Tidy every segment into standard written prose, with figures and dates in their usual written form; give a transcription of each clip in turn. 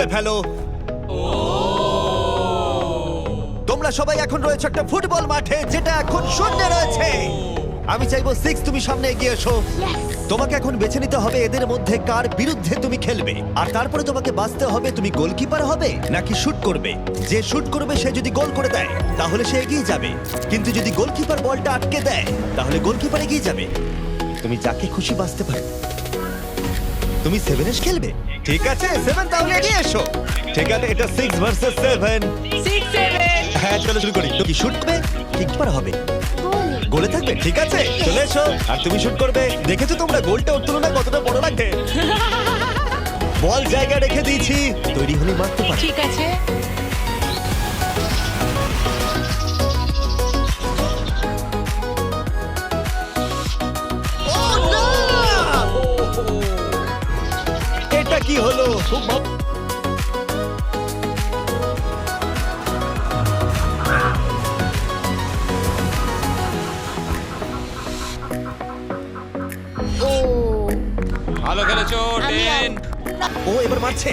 তুলে ফেলো। তোমরা সবাই এখন রয়েছে একটা ফুটবল মাঠে যেটা এখন শূন্য রয়েছে। আমি চাইবো 6 তুমি সামনে এগিয়ে এসো। তোমাকে এখন বেছে নিতে হবে এদের মধ্যে কার বিরুদ্ধে তুমি খেলবে, আর তারপরে তোমাকে বাঁচতে হবে তুমি গোলকিপার হবে নাকি শুট করবে। যে শুট করবে সে যদি গোল করে দেয় তাহলে সে এগিয়ে যাবে, কিন্তু যদি গোলকিপার বলটা আটকে দেয় তাহলে গোলকিপার এগিয়ে যাবে। তুমি যাকে খুশি বাঁচতে পারো। তুমি 7 খেলবে, ঠিক আছে? 7 তাহলে এগিয়ে এসো। ঠিক আছে, এটা 6 ভার্সেস 7। 6-7 হ্যাঁ, চলো শুরু করি। তো কি শুট করবে, কিপার হবে? গোলে থাকবে, ঠিক আছে? চলে এসো। আর তুমি শুট করবে। দেখেছো তোমরা গোলটা ওর তুলনায় কতটা বড় লাগে? বল জায়গা রেখে দিয়েছি, তৈরি হলে মারতে পারো। ঠিক আছে। ও না! এটা কি হলো? ভালো খেলেছো টেন। ও এবার মারছে।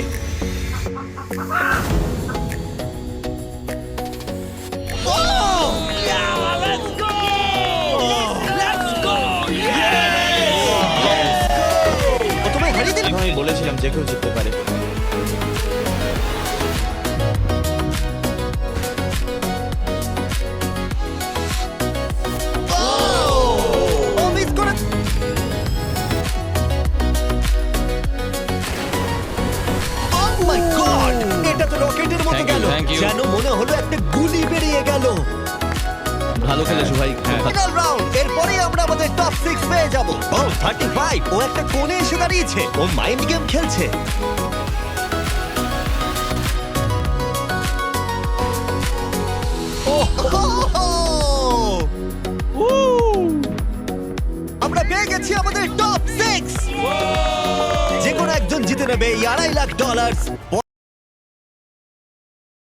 ও তোমায় হারিয়ে দিল। আমি বলেছিলাম যে কেউ জিততে পারে। ও মিস করে। Oh my God! এটা তো রকেটের মতো Thank you, গেল। thank you. যেন মনে হলো একটা গুলি বেরিয়ে গেল। ভালো খেলেছো ভাই। ফাইনাল রাউন্ড, এরপরেই আমরা আমাদের টপ 6 পেয়ে যাব। ও 35, ও একটা কোণে এসে দাঁড়িয়েছে। ও মাইন্ড গেম খেলছে। আমরা পেয়ে গেছি আমাদের টপ 6। যে কোনো একজন জিতে নেবে এই $2.5 লাখ।